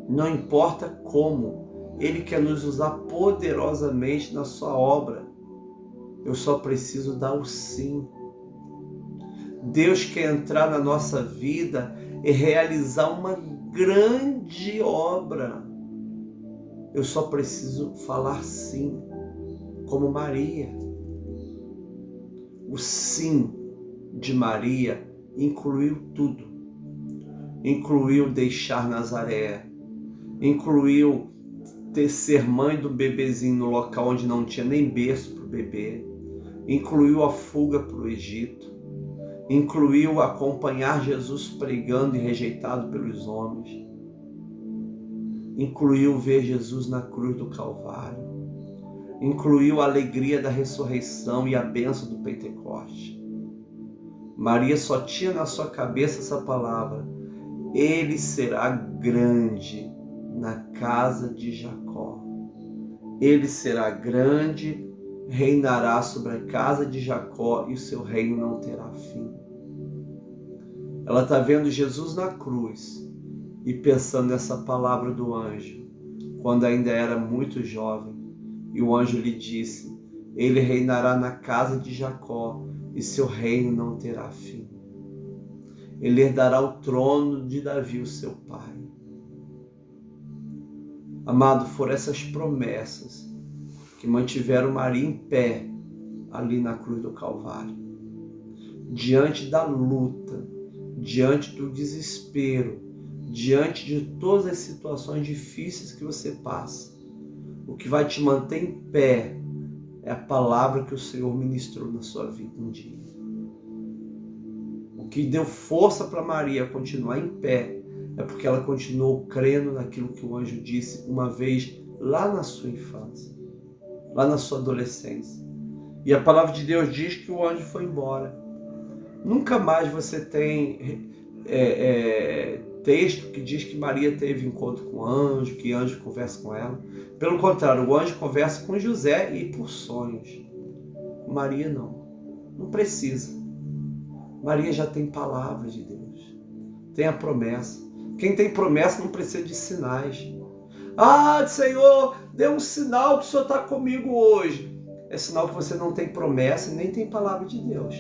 Não importa como, Ele quer nos usar poderosamente na sua obra. Eu só preciso dar o sim. Deus quer entrar na nossa vida e realizar uma grande obra. Eu só preciso falar sim, como Maria. O sim de Maria incluiu tudo. Incluiu deixar Nazaré, incluiu ser mãe do bebezinho no local onde não tinha nem berço para o bebê, incluiu a fuga para o Egito, incluiu acompanhar Jesus pregando e rejeitado pelos homens, incluiu ver Jesus na cruz do Calvário, incluiu a alegria da ressurreição e a bênção do Pentecoste. Maria só tinha na sua cabeça essa palavra: ele será grande na casa de Jacó. Ele será grande, reinará sobre a casa de Jacó e o seu reino não terá fim. Ela está vendo Jesus na cruz e pensando nessa palavra do anjo, quando ainda era muito jovem. E o anjo lhe disse, ele reinará na casa de Jacó e seu reino não terá fim. Ele herdará o trono de Davi, o seu pai. Amado, foram essas promessas que mantiveram Maria em pé ali na cruz do Calvário. Diante da luta, diante do desespero, diante de todas as situações difíceis que você passa, o que vai te manter em pé é a palavra que o Senhor ministrou na sua vida um dia. O que deu força para Maria continuar em pé é porque ela continuou crendo naquilo que o anjo disse uma vez lá na sua infância, lá na sua adolescência. E a palavra de Deus diz que o anjo foi embora. Nunca mais você tem texto que diz que Maria teve encontro com o anjo, que o anjo conversa com ela. Pelo contrário, o anjo conversa com José e por sonhos. Maria não precisa. Maria já tem palavra de Deus, tem a promessa. Quem tem promessa não precisa de sinais. Ah, Senhor, dê um sinal que o Senhor está comigo hoje. É sinal que você não tem promessa e nem tem palavra de Deus.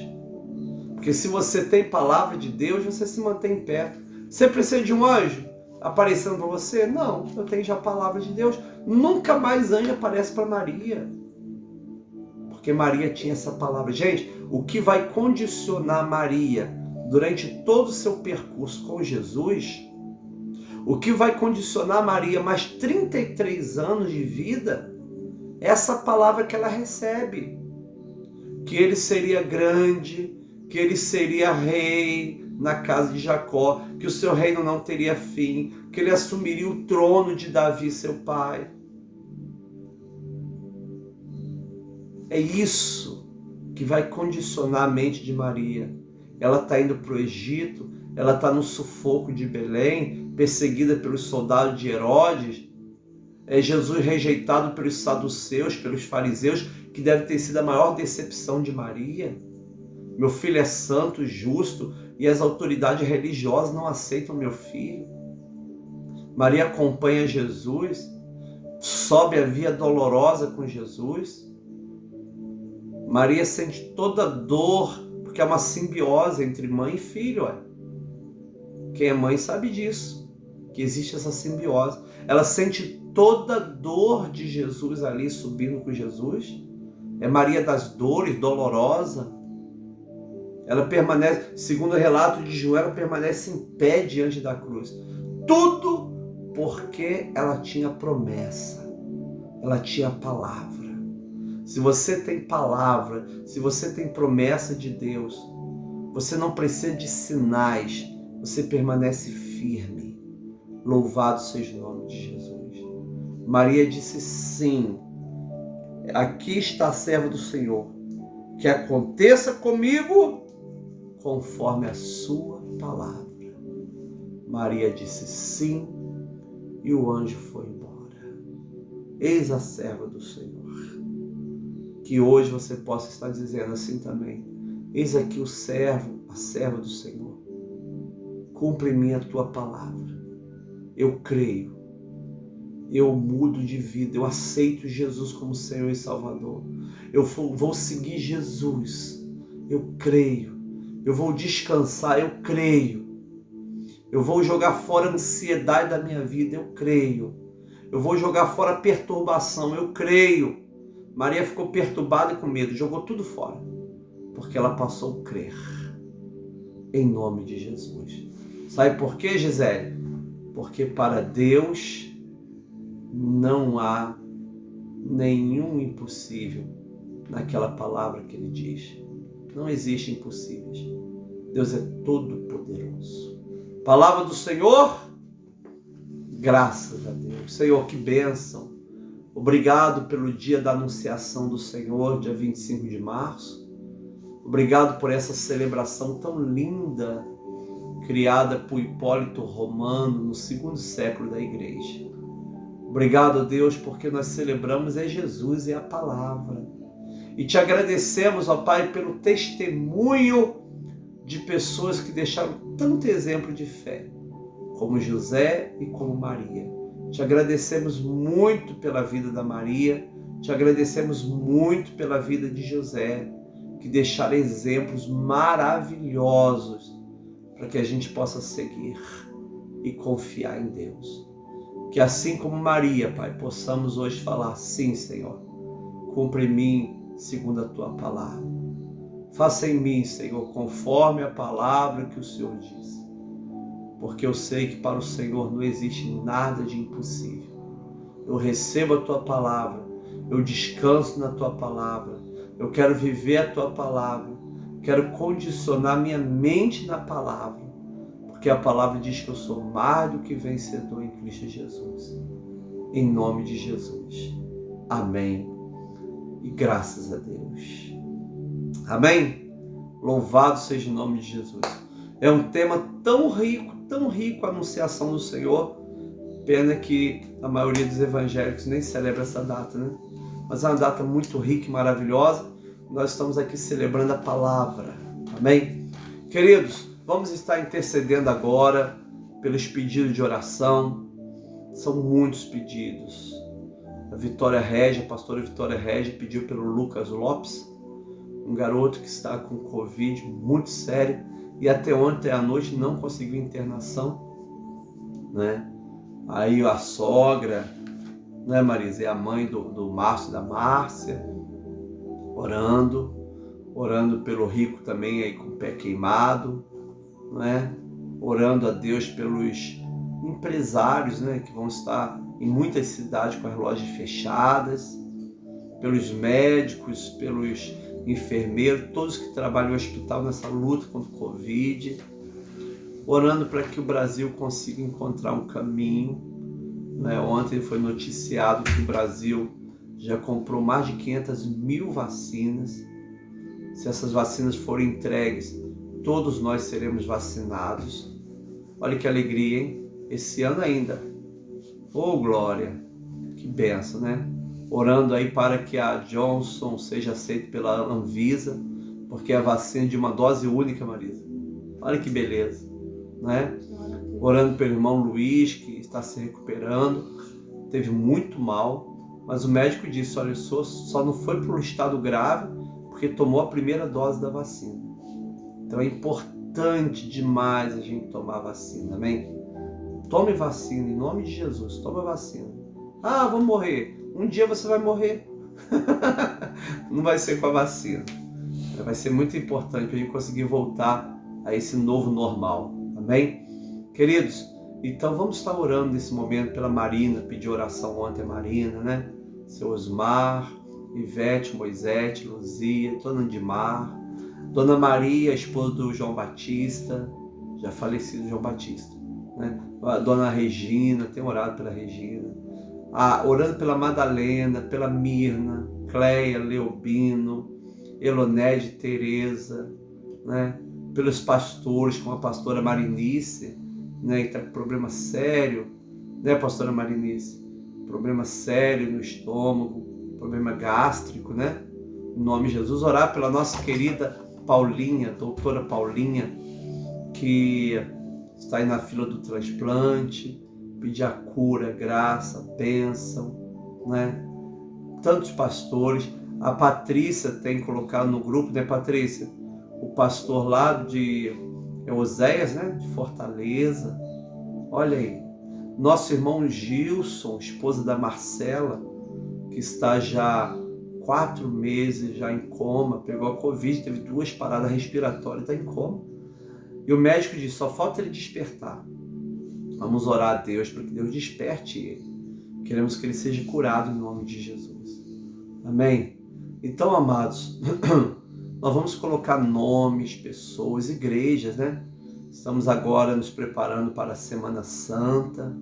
Porque se você tem palavra de Deus, você se mantém em pé. Você precisa de um anjo aparecendo para você? Não, eu tenho já a palavra de Deus. Nunca mais anjo aparece para Maria. Porque Maria tinha essa palavra. Gente, o que vai condicionar Maria durante todo o seu percurso com Jesus, o que vai condicionar Maria mais 33 anos de vida, é essa palavra que ela recebe. Que ele seria grande, que ele seria rei na casa de Jacó, que o seu reino não teria fim, que ele assumiria o trono de Davi, seu pai. É isso que vai condicionar a mente de Maria. Ela está indo para o Egito, ela está no sufoco de Belém, perseguida pelos soldados de Herodes. É Jesus rejeitado pelos saduceus, pelos fariseus, que deve ter sido a maior decepção de Maria. Meu filho é santo, justo, e as autoridades religiosas não aceitam meu filho. Maria acompanha Jesus, sobe a via dolorosa com Jesus. Maria sente toda a dor, porque é uma simbiose entre mãe e filho. Quem é mãe sabe disso, que existe essa simbiose. Ela sente toda a dor de Jesus ali subindo com Jesus. É Maria das dores, dolorosa. Ela permanece, segundo o relato de João, ela permanece em pé diante da cruz. Tudo porque ela tinha promessa, ela tinha palavra. Se você tem palavra, se você tem promessa de Deus, você não precisa de sinais, você permanece firme. Louvado seja o nome de Jesus. Maria disse sim, aqui está a serva do Senhor, que aconteça comigo conforme a sua palavra. Maria disse sim e o anjo foi embora. Eis a serva do Senhor. Que hoje você possa estar dizendo assim também. Eis aqui o servo, a serva do Senhor. Cumpre em mim a tua palavra. Eu creio. Eu mudo de vida. Eu aceito Jesus como Senhor e Salvador. Eu vou seguir Jesus. Eu creio. Eu vou descansar. Eu creio. Eu vou jogar fora a ansiedade da minha vida. Eu creio. Eu vou jogar fora a perturbação. Eu creio. Maria ficou perturbada e com medo, jogou tudo fora, porque ela passou a crer, em nome de Jesus. Sabe por quê, Gisele? Porque para Deus não há nenhum impossível naquela palavra que Ele diz. Não existe impossíveis. Deus é todo poderoso. Palavra do Senhor, graças a Deus. Senhor, que bênção. Obrigado pelo dia da anunciação do Senhor, dia 25 de março. Obrigado por essa celebração tão linda, criada por Hipólito Romano no 2º século da igreja. Obrigado, Deus, porque nós celebramos Jesus e a palavra. E te agradecemos, ó Pai, pelo testemunho de pessoas que deixaram tanto exemplo de fé, como José e como Maria. Te agradecemos muito pela vida da Maria, te agradecemos muito pela vida de José, que deixaram exemplos maravilhosos para que a gente possa seguir e confiar em Deus. Que assim como Maria, Pai, possamos hoje falar, sim, Senhor, cumpre em mim segundo a tua palavra. Faça em mim, Senhor, conforme a palavra que o Senhor diz. Porque eu sei que para o Senhor não existe nada de impossível. Eu recebo a tua palavra, eu descanso na tua palavra, eu quero viver a tua palavra, quero condicionar minha mente na palavra, porque a palavra diz que eu sou mais do que vencedor em Cristo Jesus. Em nome de Jesus. Amém. E graças a Deus. Amém? Louvado seja o nome de Jesus. É um tema tão rico a anunciação do Senhor. Pena que a maioria dos evangélicos nem celebra essa data, né? Mas é uma data muito rica e maravilhosa. Nós estamos aqui celebrando a palavra. Amém? Queridos, vamos estar intercedendo agora pelos pedidos de oração. São muitos pedidos. A Vitória Régia, a pastora Vitória Régia, pediu pelo Lucas Lopes, um garoto que está com Covid muito sério e até ontem à noite não conseguiu internação, né? Aí a sogra né, Marisa? É a mãe do Márcio e da Márcia, orando pelo Rico também aí com o pé queimado, né? Orando a Deus pelos empresários, né, que vão estar em muitas cidades com as lojas fechadas, pelos médicos, pelos enfermeiros, todos que trabalham no hospital nessa luta contra o Covid, orando para que o Brasil consiga encontrar um caminho, né? Ontem foi noticiado que o Brasil já comprou mais de 500 mil vacinas. Se essas vacinas forem entregues, todos nós seremos vacinados. Olha que alegria, hein? Esse ano ainda. Oh, glória! Que benção, né? Orando aí para que a Johnson seja aceita pela Anvisa, porque é a vacina de uma dose única, Marisa. Olha que beleza, né? Orando pelo irmão Luiz, que está se recuperando, teve muito mal, mas o médico disse, olha, só não foi para um estado grave, porque tomou a primeira dose da vacina. Então é importante demais a gente tomar vacina, amém? Tome vacina, em nome de Jesus, tome a vacina. Ah, vou morrer. Um dia você vai morrer. Não vai ser com a vacina. Vai ser muito importante para a gente conseguir voltar a esse novo normal, amém? Queridos, então vamos estar orando nesse momento pela Marina, pedi oração ontem a Marina, né? Seu Osmar, Ivete, Moisete, Luzia, Dona Andimar, Dona Maria, esposa do João Batista, já falecido João Batista, né? A Dona Regina, tenho orado pela Regina, orando pela Madalena, pela Mirna, Cleia, Leobino, Elonede, Tereza, né? Pelos pastores, como a pastora Marinice, né? Que está com problema sério, né, pastora Marinice? Problema sério no estômago, problema gástrico, né? Em nome de Jesus, orar pela nossa querida Paulinha, doutora Paulinha, que está aí na fila do transplante, pedir a cura, graça, bênção, né? Tantos pastores, a Patrícia tem colocado no grupo, né, Patrícia? O pastor lá de Oséias, né, de Fortaleza, olha aí. Nosso irmão Gilson, esposa da Marcela, que está já 4 meses já em coma, pegou a Covid, teve 2 paradas respiratórias, está em coma. E o médico disse, só falta ele despertar. Vamos orar a Deus para que Deus desperte ele. Queremos que ele seja curado em nome de Jesus. Amém? Então, amados, nós vamos colocar nomes, pessoas, igrejas, né? Estamos agora nos preparando para a Semana Santa.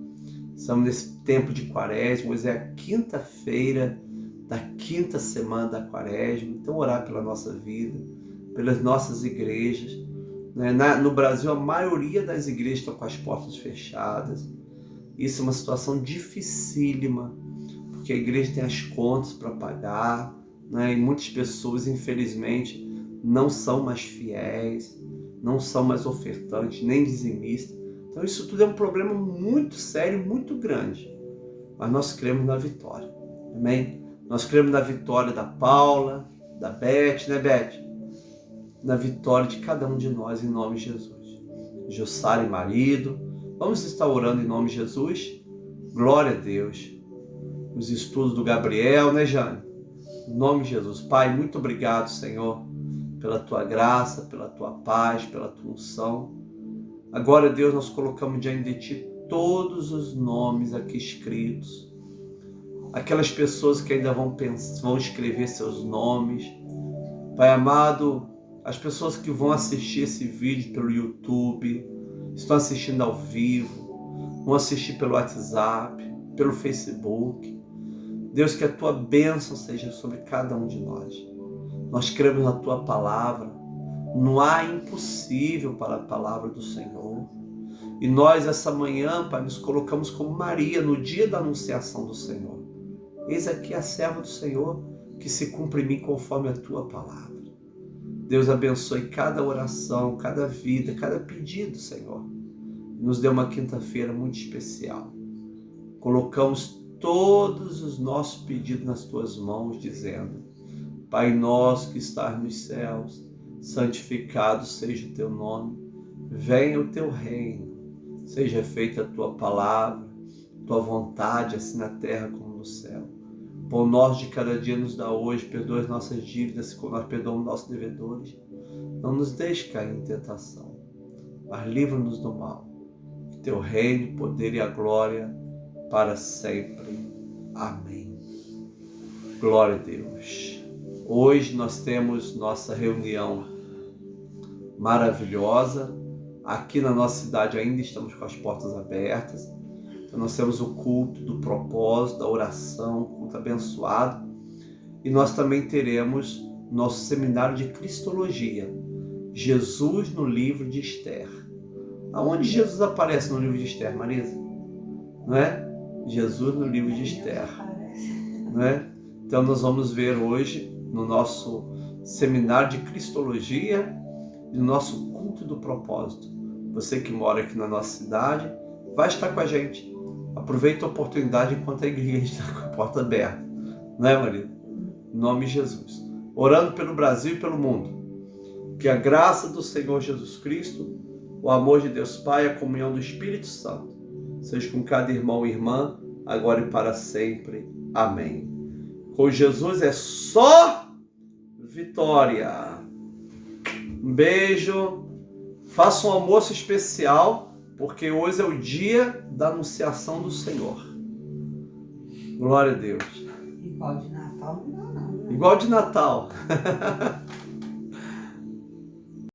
Estamos nesse tempo de Quaresma. Hoje é a quinta-feira da 5ª semana da Quaresma. Então, orar pela nossa vida, pelas nossas igrejas. No Brasil, a maioria das igrejas estão com as portas fechadas. Isso é uma situação dificílima, porque a igreja tem as contas para pagar, né? E muitas pessoas, infelizmente, não são mais fiéis, não são mais ofertantes, nem dizimistas. Então isso tudo é um problema muito sério, muito grande. Mas nós cremos na vitória, amém? Nós cremos na vitória da Paula, da Beth, né, Beth? Na vitória de cada um de nós, em nome de Jesus. Jussara e marido, vamos estar orando em nome de Jesus? Glória a Deus. Os estudos do Gabriel, né, Jane? Em nome de Jesus. Pai, muito obrigado, Senhor, pela Tua graça, pela Tua paz, pela Tua unção. Agora, Deus, nós colocamos diante de Ti todos os nomes aqui escritos. Aquelas pessoas que ainda vão escrever seus nomes. Pai amado, as pessoas que vão assistir esse vídeo pelo YouTube, estão assistindo ao vivo, vão assistir pelo WhatsApp, pelo Facebook. Deus, que a Tua bênção seja sobre cada um de nós. Nós cremos na Tua palavra. Não há impossível para a palavra do Senhor. E nós, essa manhã, Pai, nos colocamos como Maria no dia da anunciação do Senhor. Eis aqui a serva do Senhor, que se cumpre em mim conforme a Tua palavra. Deus abençoe cada oração, cada vida, cada pedido, Senhor. Nos dê uma quinta-feira muito especial. Colocamos todos os nossos pedidos nas Tuas mãos, dizendo: Pai nosso que estás nos céus, santificado seja o Teu nome. Venha o Teu reino. Seja feita a Tua palavra, Tua vontade, assim na terra como no céu. Pão nosso de cada dia nos dá hoje, perdoa as nossas dívidas, como nós perdoamos nossos devedores. Não nos deixe cair em tentação, mas livra-nos do mal. Que teu reino, poder e a glória para sempre. Amém. Glória a Deus. Hoje nós temos nossa reunião maravilhosa. Aqui na nossa cidade ainda estamos com as portas abertas. Então nós temos o culto do propósito, da oração, culto abençoado. E nós também teremos nosso seminário de Cristologia. Jesus no livro de Esther. Aonde Jesus aparece no livro de Esther, Marisa? Não é? Jesus no livro de Esther. Não é? Então nós vamos ver hoje no nosso seminário de Cristologia e no nosso culto do propósito. Você que mora aqui na nossa cidade, vai estar com a gente. Aproveita a oportunidade enquanto a igreja está com a porta aberta. Não é, Maria? Em nome de Jesus. Orando pelo Brasil e pelo mundo. Que a graça do Senhor Jesus Cristo, o amor de Deus Pai, a comunhão do Espírito Santo, seja com cada irmão e irmã, agora e para sempre. Amém. Com Jesus é só vitória. Um beijo. Faça um almoço especial, porque hoje é o dia da anunciação do Senhor. Glória a Deus. Igual de Natal, não. Igual de Natal.